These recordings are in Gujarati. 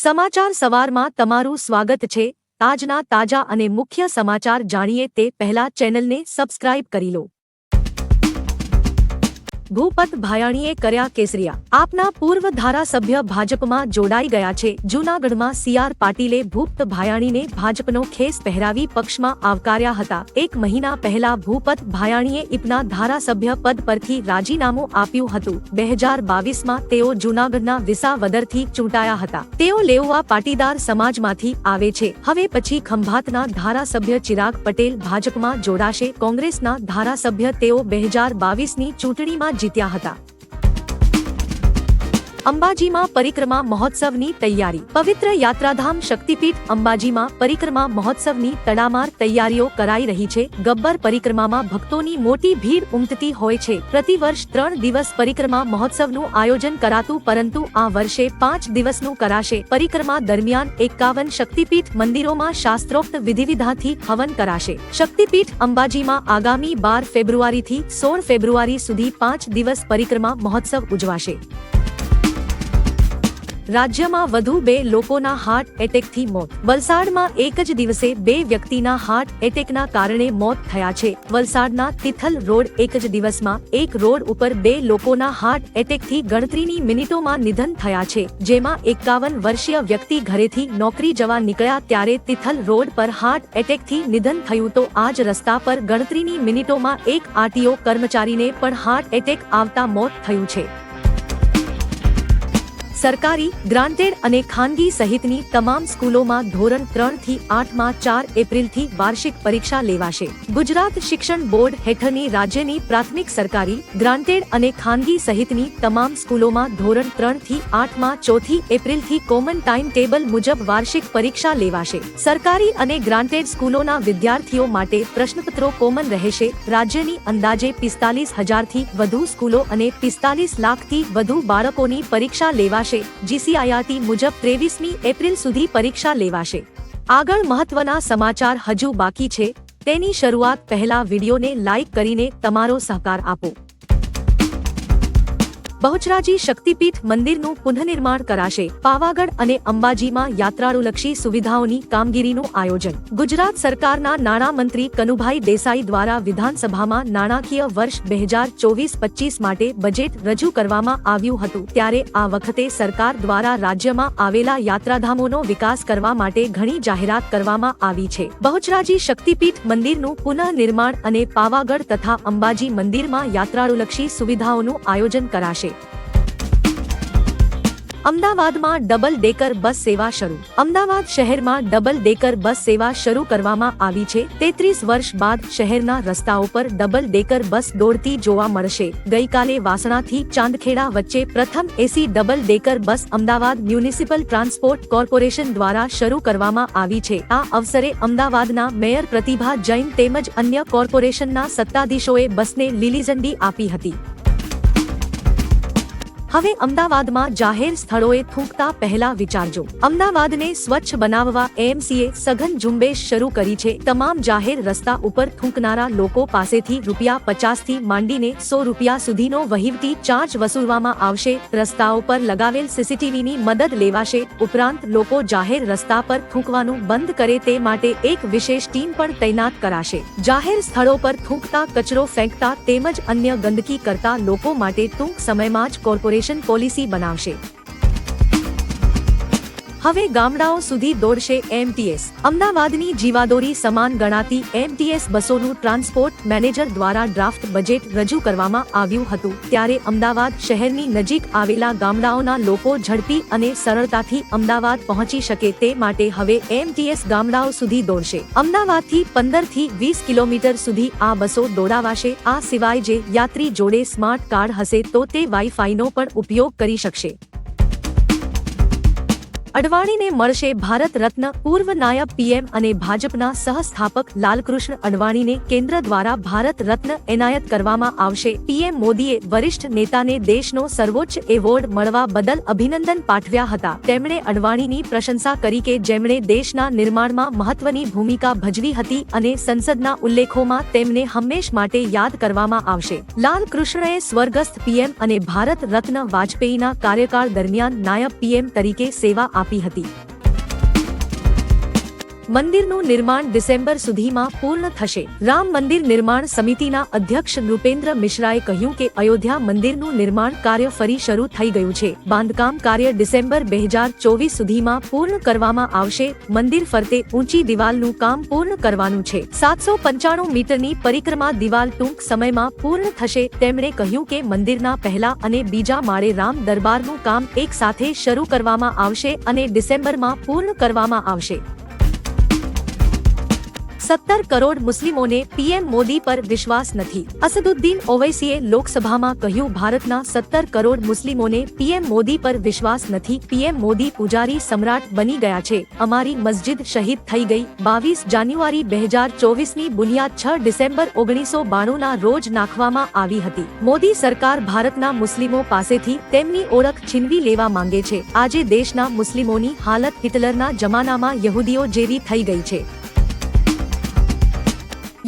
સમાચાર સવારમાં તમારું સ્વાગત છે। આજના તાજા અને મુખ્ય સમાચાર જાણીએ તે પહેલા ચેનલને સબસ્ક્રાઇબ કરી લો। ભૂપત ભાયાણીએ કર્યા કેસરિયા। આપના પૂર્વ ધારાસભ્ય ભાજપમાં જોડાઈ ગયા છે। જૂનાગઢમાં સીઆર પાટીલે ભૂપત ભાયાણીને ભાજપનો ખેસ પહેરાવી પક્ષમાં આવકાર્યા હતા। એક મહિના પહેલા ભૂપત ભાયાણીએ ઇપના ધારાસભ્ય પદ પરથી રાજીનામું આપ્યું હતું। 2022માં તેઓ જૂનાગઢના વિસાવદરથી ચૂંટાયા હતા। તેઓ લેઉવા પાટીદાર સમાજમાંથી આવે છે। હવે પછી ખંભાતના ધારાસભ્ય ચિરાગ પટેલ ભાજપમાં જોડાશે। કોંગ્રેસના ધારાસભ્ય તેઓ 2022ની ચૂંટણીમાં જીત્યા હતા। અંબાજીમાં પરિક્રમા મહોત્સવની તૈયારી। પવિત્ર યાત્રાધામ શક્તિપીઠ અંબાજીમાં પરિક્રમા મહોત્સવની તડામાર તૈયારીઓ કરાઈ રહી છે। ગબ્બર પરિક્રમામાં ભક્તોની મોટી ભીડ ઉમટતી હોય છે। પ્રતિવર્ષ 3 દિવસ પરિક્રમા મહોત્સવનું આયોજન કરાતું, પરંતુ આ વર્ષે 5 દિવસનું કરાશે। પરિક્રમા દરમિયાન 51 શક્તિપીઠ મંદિરોમાં શાસ્ત્રોક્ત વિધિવિધાનથી હવન કરાશે। શક્તિપીઠ અંબાજીમાં આગામી 12 ફેબ્રુઆરીથી 16 ફેબ્રુઆરી સુધી 5 દિવસ પરિક્રમા મહોત્સવ ઉજવાશે। રાજ્યમાં વધુ 2 લોકોના હાર્ટ એટેકથી મોત। વલસાડમાં એક જ દિવસે 2 વ્યક્તિના હાર્ટ એટેકના કારણે મોત થયા છે। વલસાડના તિથલ રોડ એક જ દિવસમાં એક રોડ ઉપર 2 લોકોના હાર્ટ એટેકથી ગણતરીની મિનિટોમાં નિધન થયા છે, જેમાં 51 વર્ષીય વ્યક્તિ ઘરેથી નોકરી જવા નીકળ્યા ત્યારે તિથલ રોડ પર હાર્ટ એટેકથી નિધન થયું, તો આ જ રસ્તા પર ગણતરીની મિનિટોમાં એક આરટીઓ કર્મચારીને પણ હાર્ટ એટેક આવતા મોત થયું છે। સરકારી, ગ્રાન્ટેડ અને ખાનગી સહિતની તમામ સ્કૂલોમાં ધોરણ 3 થી 8માં 4 એપ્રિલથી વાર્ષિક પરીક્ષા લેવાશે। ગુજરાત શિક્ષણ બોર્ડ હેઠળની રાજ્યની પ્રાથમિક, સરકારી, ગ્રાન્ટેડ અને ખાનગી સહિતની તમામ સ્કૂલોમાં ધોરણ 3 થી 8માં 4 એપ્રિલથી કોમન ટાઈમ ટેબલ મુજબ વાર્ષિક પરીક્ષા લેવાશે। સરકારી અને ગ્રાન્ટેડ સ્કૂલોના વિદ્યાર્થીઓ માટે પ્રશ્નપત્રો કોમન રહેશે। રાજ્યની અંદાજે 45,000થી વધુ સ્કૂલો અને 45 લાખથી વધુ બાળકોની પરીક્ષા લેવાશે। જીસીઆઈઆરટી મુજબ 23મી એપ્રિલ સુધી પરીક્ષા લેવાશે। આગળ મહત્વના સમાચાર હજુ બાકી છે, તેની શરૂઆત પહેલા વિડીયોને લાઇક કરીને તમારો સહકાર આપો। બહુચરાજી શક્તિપીઠ મંદિરનું પુનઃનિર્માણ કરાશે। પાવાગઢ અને અંબાજીમાં યાત્રાળુલક્ષી સુવિધાઓની કામગીરીનું આયોજન। ગુજરાત સરકારના નાણામંત્રી કનુભાઈ દેસાઈ દ્વારા વિધાનસભામાં નાણાકીય વર્ષ 2024-25 માટે બજેટ રજૂ કરવામાં આવ્યું હતું, ત્યારે આ વખતે સરકાર દ્વારા રાજ્યમાં આવેલા યાત્રાધામોનો વિકાસ કરવા માટે ઘણી જાહેરાત કરવામાં આવી છે। બહુચરાજી શક્તિપીઠ મંદિરનું પુનઃનિર્માણ અને પાવાગઢ તથા અંબાજી મંદિરમાં યાત્રાળુલક્ષી સુવિધાઓનું આયોજન કરાશે। અમદાવાદમાં ડબલ ડેકર બસ સેવા શરૂ। અમદાવાદ શહેરમાં ડબલ ડેકર બસ સેવા શરૂ કરવામાં આવી છે। 33 વર્ષ બાદ શહેરના રસ્તાઓ પર ડબલ ડેકર બસ દોડતી જોવા મળશે। ગઈકાલે વાસણાથી ચાંદખેડા વચ્ચે પ્રથમ એસી ડબલ ડેકર બસ અમદાવાદ મ્યુનિસિપલ ટ્રાન્સપોર્ટ કોર્પોરેશન દ્વારા શરૂ કરવામાં આવી છે। આ અવસરે અમદાવાદના મેયર પ્રતિભા જૈન તેમજ અન્ય કોર્પોરેશનના સત્તાધીશોએ બસને લીલીઝંડી આપી હતી। હવે અમદાવાદમાં જાહેર સ્થળોએ થૂંકતા પહેલા વિચારજો। અમદાવાદને સ્વચ્છ બનાવવા એએમસીએ સઘન ઝુંબેશ શરૂ કરી છે। તમામ જાહેર રસ્તા ઉપર થૂંકનારા લોકો પાસેથી ₹50થી માંડીને ₹100 સુધીનો વહીવટી ચાર્જ વસૂલવામાં આવશે। રસ્તાઓ પર લગાવેલ સીસીટીવીની મદદ લેવાશે। ઉપરાંત લોકો જાહેર રસ્તા પર થૂંકવાનું બંધ કરે તે માટે એક વિશેષ ટીમ પણ તૈનાત કરાશે। જાહેર સ્થળો પર થૂંકતા, કચરો ફેંકતા તેમજ અન્ય ગંદકી કરતા લોકો માટે ટૂંક સમયમાં જ કોર્પોરેશન પોલિસી બનાવશે। હવે ગામડાઓ સુધી દોડશે એમટીએસ। અમદાવાદની જીવાદોરી સમાન ગણાતી એમટીએસ બસોનું ટ્રાન્સપોર્ટ મેનેજર દ્વારા ડ્રાફ્ટ બજેટ રજૂ કરવામાં આવ્યું હતું, ત્યારે અમદાવાદ શહેરની નજીક આવેલા ગામડાઓના લોકો ઝડપી અને સરળતાથી અમદાવાદ પહોંચી શકે તે માટે હવે એમટીએસ ગામડાઓ સુધી દોડશે। અમદાવાદથી 15 થી 20 કિલોમીટર સુધી આ બસો દોડાવાશે। આ સિવાય જે યાત્રી જોડે સ્માર્ટ કાર્ડ હશે તો તે વાઈફાઈનો પણ ઉપયોગ કરી શકશે। અડવાણીને મળશે ભારત રત્ન। પૂર્વ નાયબ પીએમ અને ભાજપના સહસ્થાપક લાલકૃષ્ણ અડવાણીને કેન્દ્ર દ્વારા ભારત રત્ન એનાયત કરવામાં આવશે। પીએમ મોદીએ વરિષ્ઠ નેતાને દેશનો સર્વોચ્ચ એવોર્ડ મળવા બદલ અભિનંદન પાઠવ્યા હતા। તેમણે અડવાણીની પ્રશંસા કરી કે જેમણે દેશના નિર્માણમાં મહત્વની ભૂમિકા ભજવી હતી અને સંસદના ઉલ્લેખોમાં તેમને હંમેશ માટે યાદ કરવામાં આવશે। લાલકૃષ્ણએ સ્વર્ગસ્થ પીએમ અને ભારત રત્ન વાજપેયીના કાર્યકાળ દરમિયાન નાયબ પીએમ તરીકે સેવા આપી આપી હતી. મંદિરનું નિર્માણ ડિસેમ્બર સુધીમાં પૂર્ણ થશે. રામ મંદિર નિર્માણ સમિતિના અધ્યક્ષ નૃપેન્દ્ર મિશ્રાએ કહ્યું કે અયોધ્યા મંદિરનું નિર્માણ કાર્ય ફરી શરૂ થઈ ગયું છે. બાંધકામ કાર્ય ડિસેમ્બર 2024 સુધીમાં પૂર્ણ કરવામાં આવશે. મંદિર ફરતે ઊંચી દિવાલનું કામ પૂર્ણ કરવાનું છે. 795 મીટરની પરિક્રમા દિવાલ ટૂંક સમયમાં પૂર્ણ થશે. તેમણે કહ્યું કે મંદિરના પહેલા અને બીજા માળે રામ દરબારનું કામ એક સાથે શરૂ કરવામાં આવશે અને ડિસેમ્બરમાં પૂર્ણ કરવામાં આવશે. 17 કરોડ મુસ્લિમોને પીએમ મોદી પર વિશ્વાસ નથી. અસદુદ્દીન ઓવૈસીએ લોકસભામાં કહ્યું, ભારતના 17 કરોડ મુસ્લિમોને પીએમ મોદી પર વિશ્વાસ નથી. પીએમ મોદી પૂજારી સમ્રાટ બની ગયા છે. અમારી મસ્જિદ શહીદ થઈ ગઈ. 22 જાન્યુઆરી 2024ની બુનિયાદ 6 ડિસેમ્બર 1992ના રોજ નાખવામાં આવી હતી. મોદી સરકાર ભારતના મુસ્લિમો પાસેથી તેમની ઓળખ છીનવી લેવા માંગે છે. આજે દેશના મુસ્લિમોની હાલત હિટલરના જમાનામાં યહૂદીઓ જેવી થઈ ગઈ છે.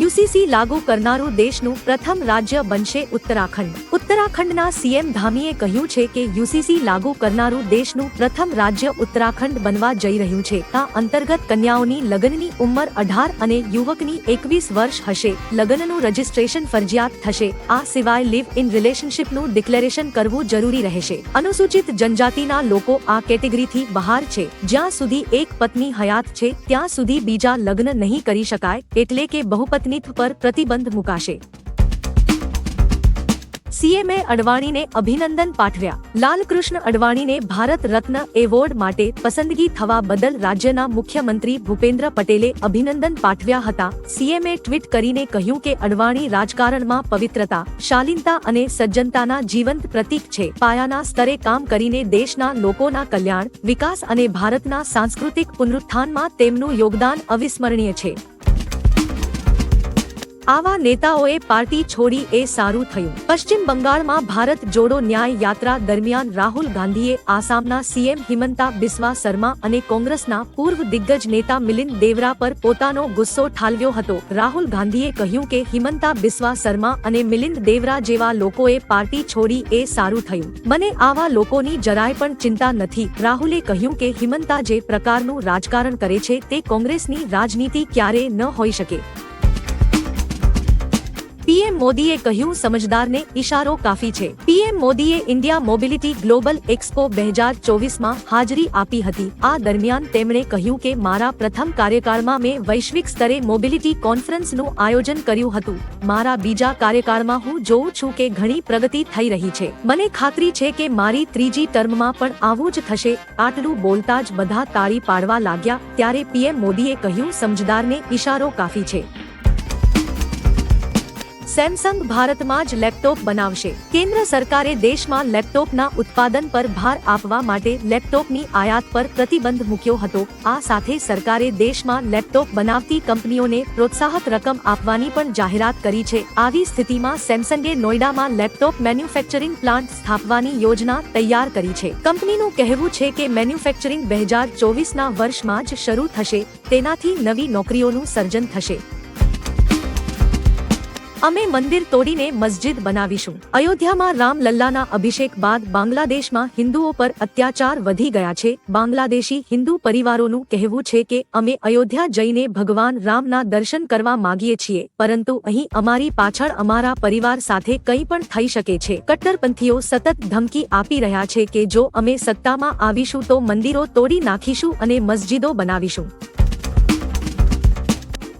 યુસીસી લાગુ કરનારું દેશનું પ્રથમ રાજ્ય બનશે ઉત્તરાખંડ. ઉત્તરાખંડના સીએમ ધામીએ કહ્યું છે કે યુસીસી લાગુ કરનારું દેશનું પ્રથમ રાજ્ય ઉત્તરાખંડ બનવા જઈ રહ્યું છે. આ અંતર્ગત કન્યાઓની લગ્નની ઉંમર 18 અને યુવકની 21 વર્ષ હશે. લગ્નનું રજિસ્ટ્રેશન ફરજિયાત થશે. આ સિવાય લિવ ઇન રિલેશનશિપનું ડિક્લેરેશન કરવું જરૂરી રહેશે. અનુસૂચિત જનજાતિના લોકો આ કેટેગરીથી બહાર છે. જ્યાં સુધી એક પત્ની હયાત છે ત્યાં સુધી બીજા લગ્ન નહીં કરી શકાય, એટલે કે બહુપત્ની પર પ્રતિબંધ મુકાશે. સીએમએ અડવાણીને અભિનંદન પાઠવ્યા. લાલકૃષ્ણ અડવાણીને ભારત રત્ન એવોર્ડ માટે પસંદગી થવા બદલ રાજ્યના મુખ્યમંત્રી ભૂપેન્દ્ર પટેલે અભિનંદન પાઠવ્યા હતા. સીએમએ ટ્વીટ કરીને કહ્યું કે અડવાણી રાજકારણમાં પવિત્રતા, શાલીનતા અને સજ્જનતાના જીવંત પ્રતીક છે. પાયાના સ્તરે કામ કરીને દેશના લોકોના કલ્યાણ, વિકાસ અને ભારતના સાંસ્કૃતિક પુનરુત્થાનમાં તેમનું યોગદાન અવિસ્મરણીય છે. આવા નેતાઓએ પાર્ટી છોડી એ સારું થયું. પશ્ચિમ બંગાળમાં ભારત જોડો ન્યાય યાત્રા દરમિયાન રાહુલ ગાંધીએ આસામના સીએમ હિમંતા બિસ્વા શર્મા અને કોંગ્રેસના પૂર્વ દિગ્ગજ નેતા મિલિંદ દેવરા પર પોતાનો ગુસ્સો ઠાલવ્યો હતો. રાહુલ ગાંધીએ કહ્યું કે હિમંતા બિસ્વા શર્મા અને મિલિંદ દેવરા જેવા લોકોએ પાર્ટી છોડી એ સારું થયું. મને આવા લોકોની જરાય પણ ચિંતા નથી. રાહુલે કહ્યું કે હિમંતા જે પ્રકારનું રાજકારણ કરે છે તે કોંગ્રેસની રાજનીતિ ક્યારેય ન હોઈ શકે. પીએમ મોદીએ કહ્યું, સમજદારને ઇશારો કાફી છે. પીએમ મોદીએ ઇન્ડિયા મોબિલિટી ગ્લોબલ એક્સપો 2024માં હાજરી આપી હતી. આ દરમિયાન તેમણે કહ્યું કે મારા પ્રથમ કાર્યકાળમાં મેં વૈશ્વિક સ્તરે મોબિલિટી કોન્ફરન્સનું આયોજન કર્યું હતું. મારા બીજા કાર્યકાળમાં હું જોઉં છું કે ઘણી પ્રગતિ થઈ રહી છે. મને ખાતરી છે કે મારી ત્રીજી ટર્મમાં પણ આવું જ થશે. આટલું બોલતા જ બધા તાળી પાડવા લાગ્યા. ત્યારે પીએમ મોદીએ કહ્યું, સમજદારને ઇશારો કાફી છે. સેમસંગ ભારતમાં જ લેપટોપ બનાવશે. કેન્દ્ર સરકારે દેશમાં લેપટોપના ઉત્પાદન પર ભાર આપવા માટે લેપટોપની આયાત પર પ્રતિબંધ મૂક્યો હતો. આ સાથે સરકારે દેશમાં લેપટોપ બનાવતી કંપનીઓને પ્રોત્સાહક રકમ આપવાની પણ જાહેરાત કરી છે. આવી સ્થિતિમાં સેમસંગે નોઈડામાં લેપટોપ મેન્યુફેક્ચરિંગ પ્લાન્ટ સ્થાપવાની યોજના તૈયાર કરી છે. કંપનીનું કહેવું છે કે મેન્યુફેક્ચરિંગ 2024ના વર્ષમાં જ શરૂ થશે. તેનાથી નવી નોકરીઓનું સર્જન થશે. અમે મંદિર તોડીને મસ્જિદ બનાવીશું. અયોધ્યામાં રામલલ્લાના અભિષેક બાદ બાંગ્લાદેશમાં હિન્દુઓ પર અત્યાચાર વધી ગયા છે. બાંગ્લાદેશી હિન્દુ પરિવારોનું કહેવું છે કે અમે અયોધ્યા જઈને ભગવાન રામના દર્શન કરવા માંગીએ છીએ, પરંતુ અહીં અમારી પાછળ અમારા પરિવાર સાથે કંઈ પણ થઈ શકે છે. કટ્ટરપંથીઓ સતત ધમકી આપી રહ્યા છે કે જો અમે સત્તામાં આવીશું તો મંદિરો તોડી નાખીશું અને મસ્જિદો બનાવીશું.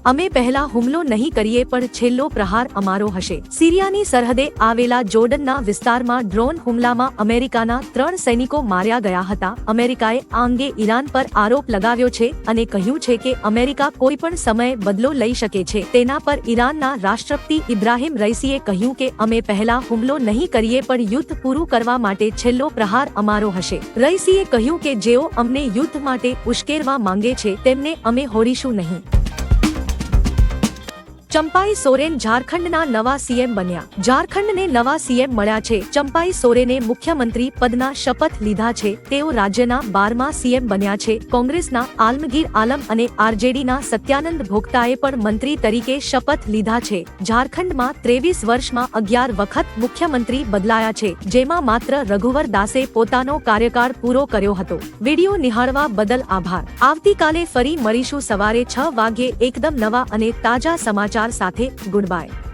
અમે પહેલા હુમલો નહીં કરીએ પણ છેલ્લો પ્રહાર અમારો હશે. સિરિયાની સરહદે આવેલા જોર્ડનના વિસ્તારમાં ડ્રોન હુમલામાં અમેરિકાના 3 સૈનિકો માર્યા ગયા હતા. અમેરિકાએ આ અંગે ઈરાન પર આરોપ લગાવ્યો છે અને કહ્યું છે કે અમેરિકા કોઈ પણ સમયે બદલો લઈ શકે છે. તેના પર ઈરાનના રાષ્ટ્રપતિ ઇબ્રાહિમ રઈસીએ કહ્યું કે અમે પહેલા હુમલો નહીં કરીએ પણ યુદ્ધ પૂરું કરવા માટે છેલ્લો પ્રહાર અમારો હશે. રઈસીએ કહ્યું કે જેઓ અમને યુદ્ધ માટે ઉશ્કેરવા માંગે છે તેમને અમે હોડીશું નહીં. ચંપાઈ સોરેન ઝારખંડના નવા સીએમ બન્યા. ઝારખંડને નવા સીએમ મળ્યા છે. ચંપાઈ સોરેને મુખ્યમંત્રી પદના શપથ લીધા છે. તેઓ રાજ્યના 12મા સીએમ બન્યા છે. કોંગ્રેસના આલમગીર આલમ અને આરજેડીના સત્યાનંદ ભોક્તાએ પણ મંત્રી તરીકે શપથ લીધા છે. ઝારખંડમાં 23 વર્ષમાં 11 વખત મુખ્યમંત્રી બદલાયા છે, જેમાં માત્ર રઘુવર દાસે પોતાનો કાર્યકાળ પૂરો કર્યો હતો. વિડિયો નિહાળવા બદલ આભાર. આવતીકાલે ફરી મળીશું સવારે 6 વાગ્યે એકદમ નવા અને તાજા સમાચાર સાથે. Good bye.